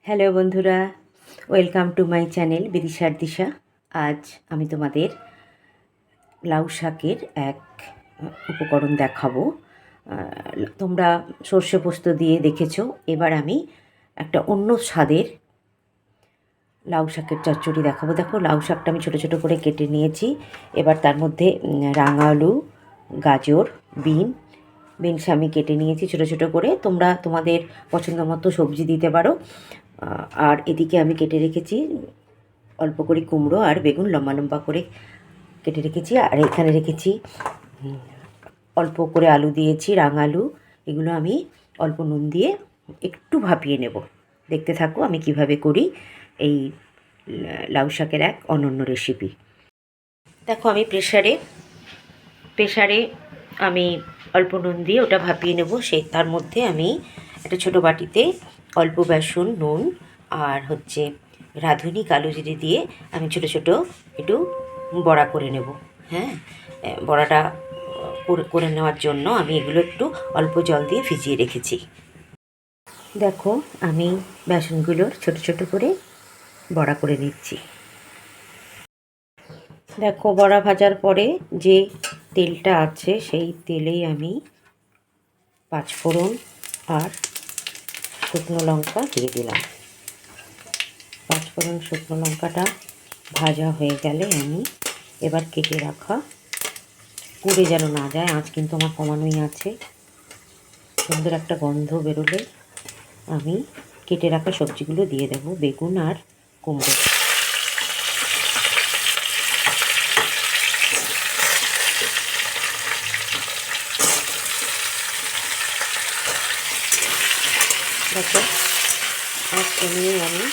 Hello বন্ধুরা, welcome to my channel বিদিশার দিশা। আজ আমি তোমাদের লাউ শাকের এক উপকরণ দেখাবো। তোমরা সর্ষে পোস্ত দিয়ে দেখেছো, এবার আমি একটা অন্য স্বাদের লাউ শাকের চচ্চড়ি দেখাবো। দেখো, লাউ শাকটা আমি ছোটো ছোটো করে কেটে নিয়েছি। এবার তার মধ্যে রাঙা আলু, গাজর, বিনস আমি কেটে নিয়েছি ছোটো ছোটো করে। তোমরা তোমাদের পছন্দ মতো সবজি দিতে পারো। আর এদিকে আমি কেটে রেখেছি অল্প করে কুমড়ো আর বেগুন, লম্বা লম্বা করে কেটে রেখেছি। আর এখানে রেখেছি অল্প করে আলু দিয়েছি, রাঙা আলু। এগুলো আমি অল্প নুন দিয়ে একটু ভাপিয়ে নেব। দেখতে থাকো আমি কিভাবে করি এই লাউ শাকের এক অনন্য রেসিপি। দেখো, আমি প্রেশারে আমি অল্প নুন দিয়ে ওটা ভাপিয়ে নেব। তার মধ্যে আমি একটা ছোটো বাটিতে অল্প বেসন, নুন আর রাঁধুনি কালো জিরে দিয়ে আমি ছোটো ছোটো একটু বড়া করে নেব। হ্যাঁ, বড়াটা করে নেওয়ার জন্য আমি এগুলো একটু অল্প জল দিয়ে ভিজিয়ে রেখেছি। দেখো, আমি বেসনগুলোর ছোটো ছোটো করে বড়া করে নিচ্ছি। দেখো, বড়া ভাজার পরে যে তেলটা আছে সেই তেলেই আমি পাঁচফোড়ন আর শুকনো লঙ্কা দিয়ে দিলাম। পাঁচফোড়ন শুকনো লঙ্কাটা ভাজা হয়ে গেলে আমি এবার কেটে রাখা, পুড়ে যেন না যায়, আঁচ কিন্তু আমার কমানোই আছে, সুন্দর একটা গন্ধ বেরোলে আমি কেটে রাখা সবজিগুলো দিয়ে দেবো, বেগুন আর কুমড়ো। দেখো, আঁচ কমিয়ে আমি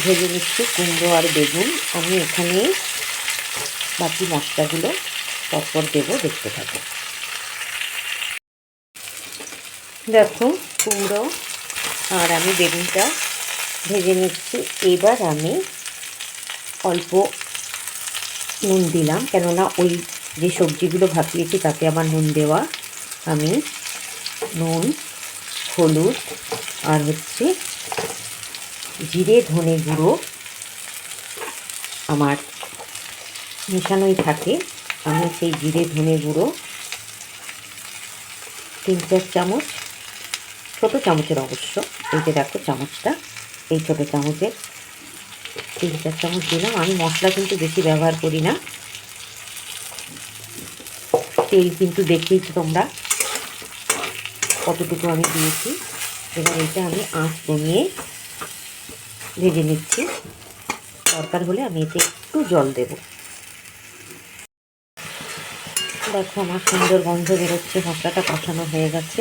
ভেজে নিচ্ছি কুমড়ো আর বেগুন। আমি এখানে বাকি মশলাগুলো পরপর দেবো, দেখতে থাকো। দেখো, কুমড়ো আর আমি বেগুনটা ভেজে নিচ্ছি। এবার আমি অল্প নুন দিলাম, কেননা ওই যে সবজিগুলো ভাপিয়েছি তাতে আমার নুন দেওয়া। আমি নুন, হলুদ আর জিরে ধনে গুঁড়ো আমার মেশানোই থাকে। আমি সেই জিরে ধনে গুঁড়ো 3-4 চামচ, ছোটো চামচের অবশ্য, এই যে দেখো চামচটা, এই ছোটো চামচের 3-4 চামচ দিলাম। আমি মশলা কিন্তু বেশি ব্যবহার করি না, তেল কিন্তু দেখেই তোমরা কতটুকু আমি দিয়েছি। এবার এটা আমি আঁচ কমিয়ে ভেজে নিচ্ছি। দরকার হলে আমি এতে একটু জল দেব। দেখো, আমার সুন্দর গন্ধ বেরোচ্ছে, মশলাটা কষানো হয়ে গেছে।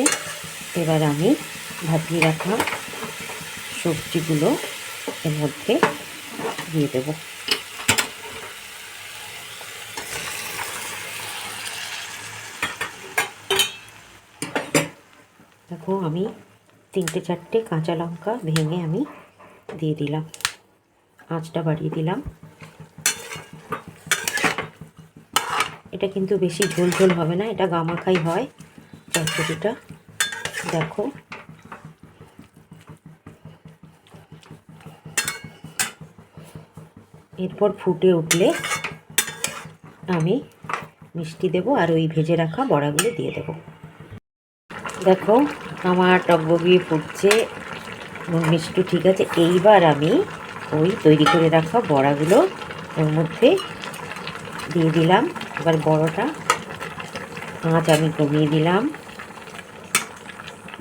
এবার আমি ভাপিয়ে রাখা সবজিগুলো এর মধ্যে দিয়ে দেব। দেখো, আমি 3-4টে কাঁচা লঙ্কা ভেঙে আমি দিয়ে দিলাম, আঁচটা বাড়িয়ে দিলাম। এটা কিন্তু বেশি ঝোল ঝোল হবে না, এটা গামাখাই হয় চচ্চড়িটা। দেখো, এরপর ফুটে উঠলে আমি মিষ্টি দেব আর ওই ভেজে রাখা বড়াগুলো দিয়ে দেব। দেখো, আমার টকবগিয়ে ফুটছে, মিষ্টি ঠিক আছে। এইবার আমি ওই তৈরি করে রাখা বড়াগুলো ওর মধ্যে দিয়ে দিলাম। এবার বড়টা আঁচ আমি কমিয়ে দিলাম।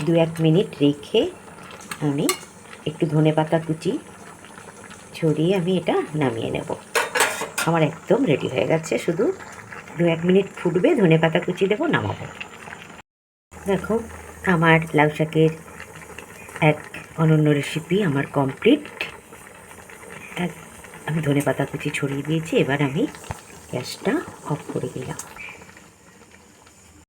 2-1 মিনিট রেখে আমি একটু ধনেপাতা কুচি ছড়িয়ে আমি এটা নামিয়ে নেব। আমার একদম রেডি হয়ে গেছে, শুধু 2-1 মিনিট ফুটবে, ধনেপাতা কুচি দেবো, নামাবো। দেখো, আমার লাউ শাকের এক অনন্য রেসিপি আমার কমপ্লিট। আমি ধনেপাতা কুচি ছড়িয়ে দিয়েছি। এবার আমি গ্যাসটা অফ করে দিলাম।